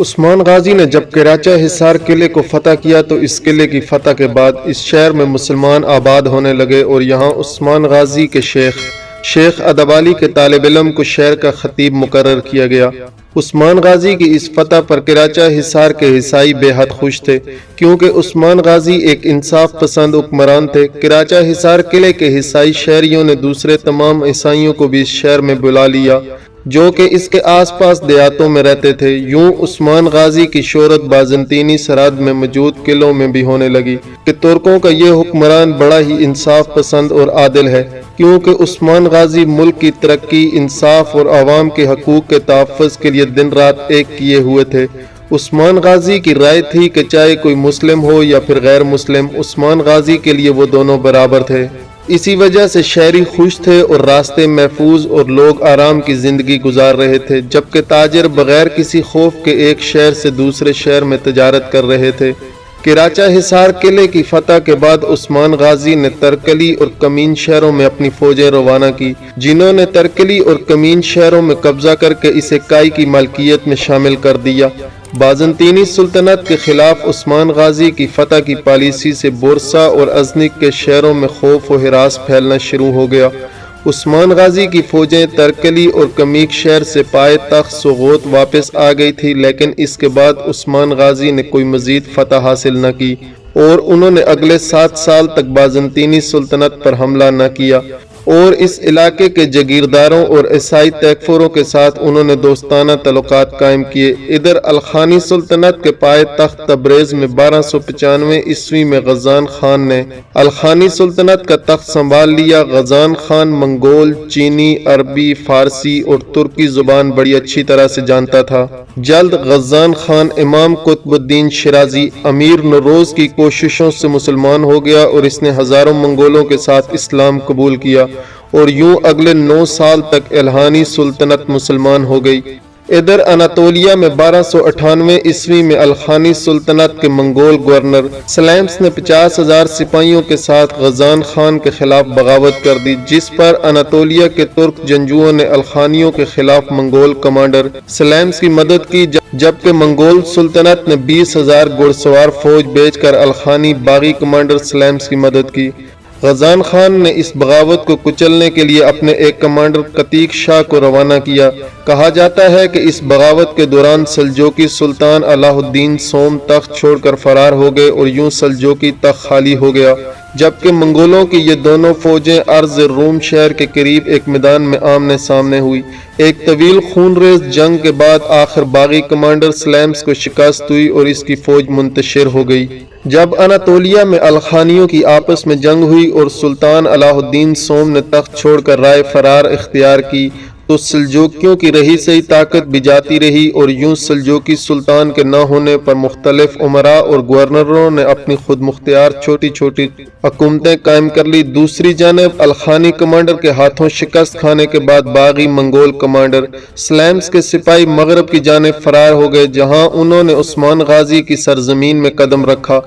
عثمان غازی نے جب کراچا حصار قلعے کو فتح کیا تو اس قلعے کی فتح کے بعد اس شہر میں مسلمان آباد ہونے لگے اور یہاں عثمان غازی کے شیخ ادبالی کے طالب علم کو شہر کا خطیب مقرر کیا گیا۔ عثمان غازی کی اس فتح پر کراچا حصار کے عیسائی بے حد خوش تھے، کیونکہ عثمان غازی ایک انصاف پسند حکمران تھے۔ کراچا حصار قلعے کے عیسائی شہریوں نے دوسرے تمام عیسائیوں کو بھی اس شہر میں بلا لیا جو کہ اس کے آس پاس دیہاتوں میں رہتے تھے۔ یوں عثمان غازی کی شہرت بازنطینی سرحد میں موجود قلعوں میں بھی ہونے لگی کہ ترکوں کا یہ حکمران بڑا ہی انصاف پسند اور عادل ہے، کیونکہ عثمان غازی ملک کی ترقی، انصاف اور عوام کے حقوق کے تحفظ کے لیے دن رات ایک کیے ہوئے تھے۔ عثمان غازی کی رائے تھی کہ چاہے کوئی مسلم ہو یا پھر غیر مسلم، عثمان غازی کے لیے وہ دونوں برابر تھے۔ اسی وجہ سے شہری خوش تھے اور راستے محفوظ اور لوگ آرام کی زندگی گزار رہے تھے، جبکہ تاجر بغیر کسی خوف کے ایک شہر سے دوسرے شہر میں تجارت کر رہے تھے۔ کراچا حصار قلعے کی فتح کے بعد عثمان غازی نے ترکلی اور کمین شہروں میں اپنی فوجیں روانہ کی، جنہوں نے ترکلی اور کمین شہروں میں قبضہ کر کے اسے کائی کی ملکیت میں شامل کر دیا۔ بازنطینی سلطنت کے خلاف عثمان غازی کی فتح کی پالیسی سے بورسا اور ازنک کے شہروں میں خوف و ہراس پھیلنا شروع ہو گیا۔ عثمان غازی کی فوجیں ترکلی اور کمیک شہر سے پائے تخت سغوت واپس آ گئی تھی، لیکن اس کے بعد عثمان غازی نے کوئی مزید فتح حاصل نہ کی اور انہوں نے اگلے 7 سال تک بازنطینی سلطنت پر حملہ نہ کیا، اور اس علاقے کے جگیرداروں اور عیسائی تیکفوروں کے ساتھ انہوں نے دوستانہ تعلقات قائم کیے۔ ادھر الخانی سلطنت کے پائے تخت تبریز میں 1295 عیسوی میں غزان خان نے الخانی سلطنت کا تخت سنبھال لیا۔ غزان خان منگول، چینی، عربی، فارسی اور ترکی زبان بڑی اچھی طرح سے جانتا تھا۔ جلد غزان خان امام قطب الدین شیرازی امیر نوروز کی کوششوں سے مسلمان ہو گیا اور اس نے ہزاروں منگولوں کے ساتھ اسلام قبول کیا، اور یوں اگلے 9 سال تک الخانی سلطنت مسلمان ہو گئی۔ ادھر اناطولیہ میں 1298 عیسوی میں الخانی سلطنت کے منگول گورنر سلیمس نے 50,000 سپاہیوں کے ساتھ غزان خان کے خلاف بغاوت کر دی، جس پر اناطولیہ کے ترک جنگجوؤں نے الخانیوں کے خلاف منگول کمانڈر سلیمس کی مدد کی، جبکہ منگول سلطنت نے 20,000 گھڑ سوار فوج بھیج کر الخانی باغی کمانڈر سلیمس کی مدد کی۔ غزان خان نے اس بغاوت کو کچلنے کے لیے اپنے ایک کمانڈر قتیق شاہ کو روانہ کیا۔ کہا جاتا ہے کہ اس بغاوت کے دوران سلجوقی سلطان الہ الدین سوم تخت چھوڑ کر فرار ہو گئے اور یوں سلجوقی تخت خالی ہو گیا، جبکہ منگولوں کی یہ دونوں فوجیں ارض روم شہر کے قریب ایک میدان میں آمنے سامنے ہوئی۔ ایک طویل خون ریز جنگ کے بعد آخر باغی کمانڈر سلیمس کو شکست ہوئی اور اس کی فوج منتشر ہو گئی۔ جب اناطولیہ میں الخانیوں کی آپس میں جنگ ہوئی اور سلطان الہ الدین سوم نے تخت چھوڑ کر رائے فرار اختیار کی، تو سلجوکیوں کی رہی سہی طاقت بھی جاتی رہی، اور یوں سلجوکی سلطان کے نہ ہونے پر مختلف امراء اور گورنروں نے اپنی خود مختار چھوٹی چھوٹی حکومتیں قائم کر لی۔ دوسری جانب الخانی کمانڈر کے ہاتھوں شکست کھانے کے بعد باغی منگول کمانڈر سلیمس کے سپاہی مغرب کی جانب فرار ہو گئے، جہاں انہوں نے عثمان غازی کی سرزمین میں قدم رکھا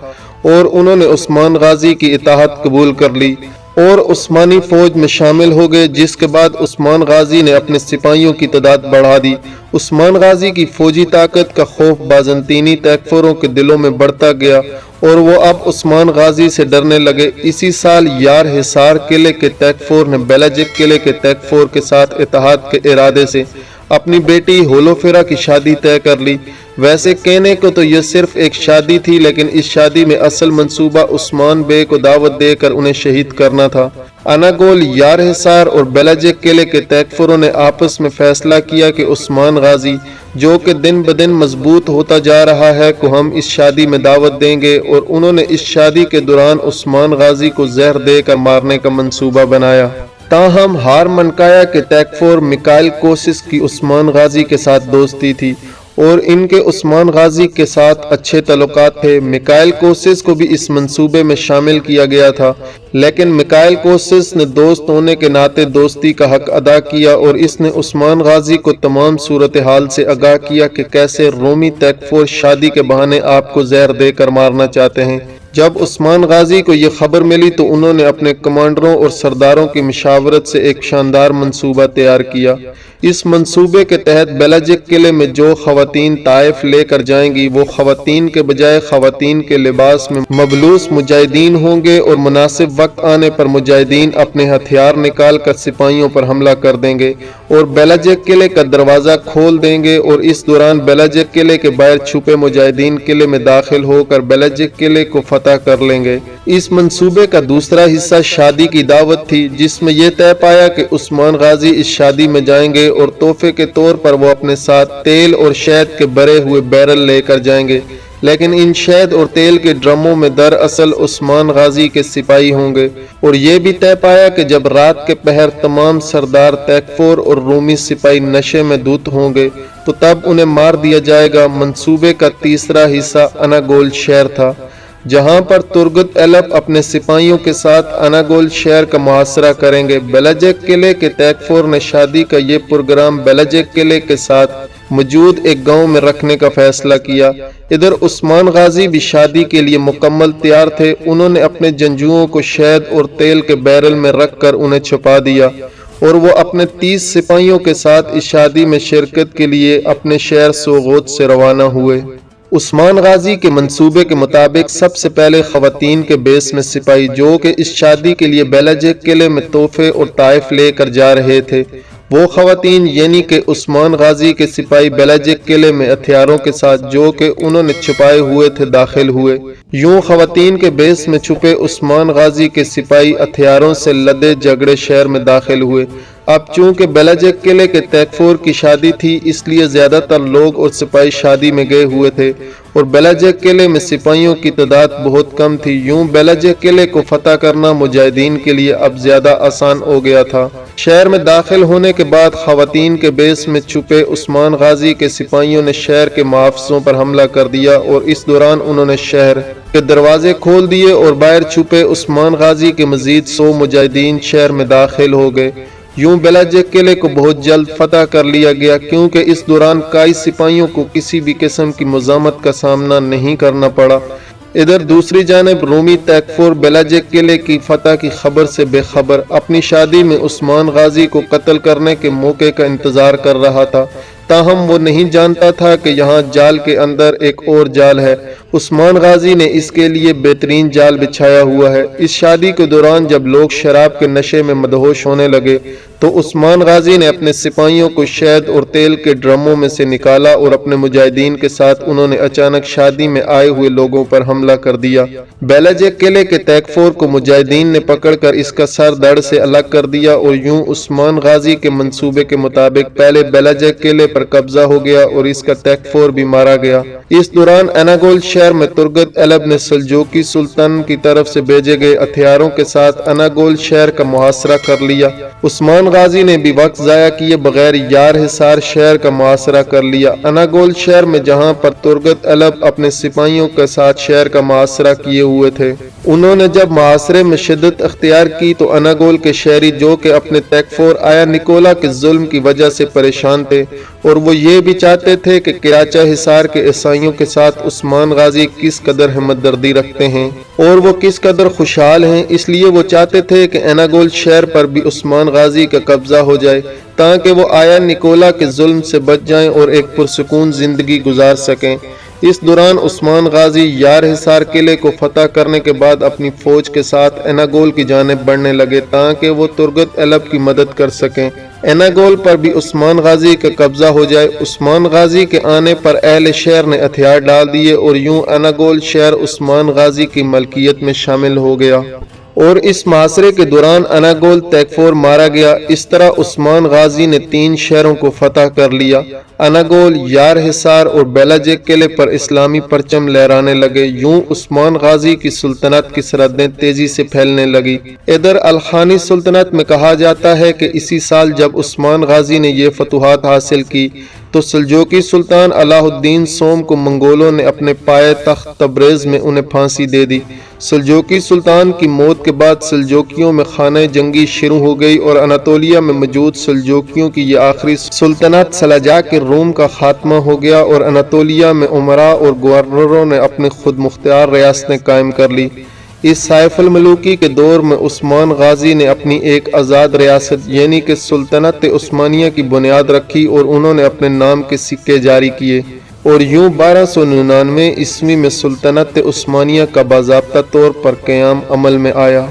اور انہوں نے عثمان غازی کی اطاعت قبول کر لی اور عثمانی فوج میں شامل ہو گئے، جس کے بعد عثمان غازی نے اپنے سپاہیوں کی تعداد بڑھا دی۔ عثمان غازی کی فوجی طاقت کا خوف بازنطینی تیکفوروں کے دلوں میں بڑھتا گیا اور وہ اب عثمان غازی سے ڈرنے لگے۔ اسی سال یار حصار قلعے کے تیکفور نے بیلاجک قلعے کے تیکفور کے ساتھ اتحاد کے ارادے سے اپنی بیٹی ہولوفیرا کی شادی طے کر لی۔ ویسے کہنے کو تو یہ صرف ایک شادی تھی، لیکن اس شادی میں اصل منصوبہ عثمان بے کو دعوت دے کر انہیں شہید کرنا تھا۔ اناگول، یار حصار اور بیلاجک قلعے کے تیکفوروں نے آپس میں فیصلہ کیا کہ عثمان غازی، جو کہ دن بدن مضبوط ہوتا جا رہا ہے، کو ہم اس شادی میں دعوت دیں گے، اور انہوں نے اس شادی کے دوران عثمان غازی کو زہر دے کر مارنے کا منصوبہ بنایا۔ تاہم ہار منکایا کے تیکفور میکائل کوسس کی عثمان غازی کے ساتھ دوستی تھی اور ان کے عثمان غازی کے ساتھ اچھے تعلقات تھے۔ میکائل کوسس کو بھی اس منصوبے میں شامل کیا گیا تھا، لیکن میکائل کوسس نے دوست ہونے کے ناطے دوستی کا حق ادا کیا اور اس نے عثمان غازی کو تمام صورتحال سے آگاہ کیا کہ کیسے رومی تیکفور شادی کے بہانے آپ کو زہر دے کر مارنا چاہتے ہیں۔ جب عثمان غازی کو یہ خبر ملی تو انہوں نے اپنے کمانڈروں اور سرداروں کی مشاورت سے ایک شاندار منصوبہ تیار کیا۔ اس منصوبے کے تحت بیلاجک قلعے میں جو خواتین طائف لے کر جائیں گی وہ خواتین کے بجائے خواتین کے لباس میں مبلوس مجاہدین ہوں گے، اور مناسب وقت آنے پر مجاہدین اپنے ہتھیار نکال کر سپاہیوں پر حملہ کر دیں گے اور بیلاجک قلعے کا دروازہ کھول دیں گے، اور اس دوران بیلاجک قلعے کے باہر چھپے مجاہدین قلعے میں داخل ہو کر بیلاجک قلعے کو فتح کر لیں گے۔ اس منصوبے کا دوسرا حصہ شادی کی دعوت تھی، جس میں یہ طے پایا کہ عثمان غازی اس شادی میں جائیں گے اور تحفے کے طور پر وہ اپنے ساتھ تیل اور شہد کے بھرے ہوئے بیرل لے کر جائیں گے، لیکن ان شہد اور تیل کے ڈرموں میں دراصل عثمان غازی کے سپاہی ہوں گے۔ اور یہ بھی طے پایا کہ جب رات کے پہر تمام سردار تیکفور اور رومی سپاہی نشے میں دھت ہوں گے تو تب انہیں مار دیا جائے گا۔ منصوبے کا تیسرا حصہ اناگول شہر تھا، جہاں پر ترگت ایلپ اپنے سپاہیوں کے ساتھ اناگول شہر کا محاصرہ کریں گے۔ بیلاجک قلعے کے تیکفور نے شادی کا یہ پروگرام بیلاجک قلعے کے ساتھ موجود ایک گاؤں میں رکھنے کا فیصلہ کیا۔ ادھر عثمان غازی بھی شادی کے لیے مکمل تیار تھے۔ انہوں نے اپنے جنگجوؤں کو شہد اور تیل کے بیرل میں رکھ کر انہیں چھپا دیا، اور وہ اپنے 30 سپاہیوں کے ساتھ اس شادی میں شرکت کے لیے اپنے شہر سوغوت سے روانہ ہوئے۔ عثمان غازی کے منصوبے کے مطابق سب سے پہلے خواتین کے بیس میں سپاہی جو کہ اس شادی کے لیے بیلاجک قلعے میں تحفے اور طائف لے کر جا رہے تھے، وہ خواتین یعنی کہ عثمان غازی کے سپاہی بیلاجک قلعے میں ہتھیاروں کے ساتھ جو کہ انہوں نے چھپائے ہوئے تھے داخل ہوئے۔ یوں خواتین کے بیس میں چھپے عثمان غازی کے سپاہی ہتھیاروں سے لدے جھگڑے شہر میں داخل ہوئے۔ اب چونکہ بیلاجک قلعے کے تیکفور کی شادی تھی، اس لیے زیادہ تر لوگ اور سپاہی شادی میں گئے ہوئے تھے، اور بیلاجک قلعے میں سپاہیوں کی تعداد بہت کم تھی۔ یوں بیلاجک قلعے کو فتح کرنا مجاہدین کے لیے اب زیادہ آسان ہو گیا تھا۔ شہر میں داخل ہونے کے بعد خواتین کے بیس میں چھپے عثمان غازی کے سپاہیوں نے شہر کے محافظوں پر حملہ کر دیا، اور اس دوران انہوں نے شہر کے دروازے کھول دیے اور باہر چھپے عثمان غازی کے مزید 100 مجاہدین شہر میں داخل ہو گئے۔ یوں بیلاجک قلعے کو بہت جلد فتح کر لیا گیا، کیونکہ اس دوران کئی سپاہیوں کو کسی بھی قسم کی مزاحمت کا سامنا نہیں کرنا پڑا۔ ادھر دوسری جانب رومی تیکفور بیلاجک قلعے کی فتح کی خبر سے بے خبر اپنی شادی میں عثمان غازی کو قتل کرنے کے موقع کا انتظار کر رہا تھا، تاہم وہ نہیں جانتا تھا کہ یہاں جال کے اندر ایک اور جال ہے۔ عثمان غازی نے اس کے لیے بہترین جال بچھایا ہوا ہے۔ اس شادی کے دوران جب لوگ شراب کے نشے میں مدہوش ہونے لگے تو عثمان غازی نے اپنے سپاہیوں کو شہد اور تیل کے ڈرموں میں سے نکالا، اور اپنے مجاہدین کے ساتھ انہوں نے اچانک شادی میں آئے ہوئے لوگوں پر حملہ کر دیا۔ بیلاجک قلعے کے تیکفور کو مجاہدین نے پکڑ کر اس کا سر دھڑ سے الگ کر دیا، اور یوں عثمان غازی کے منصوبے کے مطابق پہلے بیلاجک قلعے پر قبضہ ہو گیا اور اس کا تیکفور بھی مارا گیا۔ اس دوران اناگول شہر میں ترگت ایلپ نے سلجوقی سلطان کی طرف سے بھیجے گئے ہتھیاروں کے ساتھ اناگول شہر کا محاصرہ کر لیا۔ عثمان غازی نے بھی وقت ضائع کیے بغیر یار حصار شہر کا محاصرہ کر لیا۔ اناگول شہر میں جہاں پر ترگت ایلپ اپنے سپاہیوں کے ساتھ شہر کا محاصرہ کیے ہوئے تھے، انہوں نے جب محاصرے میں شدت اختیار کی تو اناگول کے شہری جو کہ اپنے تیکفور آیا نکولا کے ظلم کی وجہ سے پریشان تھے، اور وہ یہ بھی چاہتے تھے کہ کراچا حصار کے عیسائیوں کے ساتھ عثمان غازی کس قدر ہمت دردی رکھتے ہیں اور وہ کس قدر خوشحال ہیں، اس لیے وہ چاہتے تھے کہ اناگول شہر پر بھی عثمان غازی کا قبضہ ہو جائے تاکہ وہ آیا نکولا کے ظلم سے بچ جائیں اور ایک پرسکون زندگی گزار سکیں۔ اس دوران عثمان غازی یار حصار قلعے کو فتح کرنے کے بعد اپنی فوج کے ساتھ اناگول کی جانب بڑھنے لگے تاکہ وہ ترگت ایلپ کی مدد کر سکیں، اناگول پر بھی عثمان غازی کا قبضہ ہو جائے۔ عثمان غازی کے آنے پر اہل شہر نے ہتھیار ڈال دیے اور یوں اناگول شہر عثمان غازی کی ملکیت میں شامل ہو گیا، اور اس محاصرے کے دوران اناگول تیکفور مارا گیا۔ اس طرح عثمان غازی نے 3 شہروں کو فتح کر لیا۔ اناگول، یار حصار اور بیلاجک قلعے پر اسلامی پرچم لہرانے لگے۔ یوں عثمان غازی کی سلطنت کی سرحدیں تیزی سے پھیلنے لگی۔ ادھر الخانی سلطنت میں کہا جاتا ہے کہ اسی سال جب عثمان غازی نے یہ فتوحات حاصل کی تو سلجوقی سلطان علاء الدین سوم کو منگولوں نے اپنے پائے تخت تبریز میں انہیں پھانسی دے دی۔ سلجوقی سلطان کی موت کے بعد سلجوکیوں میں خانہ جنگی شروع ہو گئی اور اناطولیہ میں موجود سلجوکیوں کی یہ آخری سلطنت سلاجاق روم کا خاتمہ ہو گیا اور اناطولیہ میں امراء اور گورنروں نے اپنی خود مختار ریاستیں قائم کر لی۔ اس سیف الملوکی کے دور میں عثمان غازی نے اپنی ایک آزاد ریاست یعنی کہ سلطنت عثمانیہ کی بنیاد رکھی اور انہوں نے اپنے نام کے سکے جاری کیے اور یوں 1299 عیسوی میں سلطنت عثمانیہ کا باضابطہ طور پر قیام عمل میں آیا۔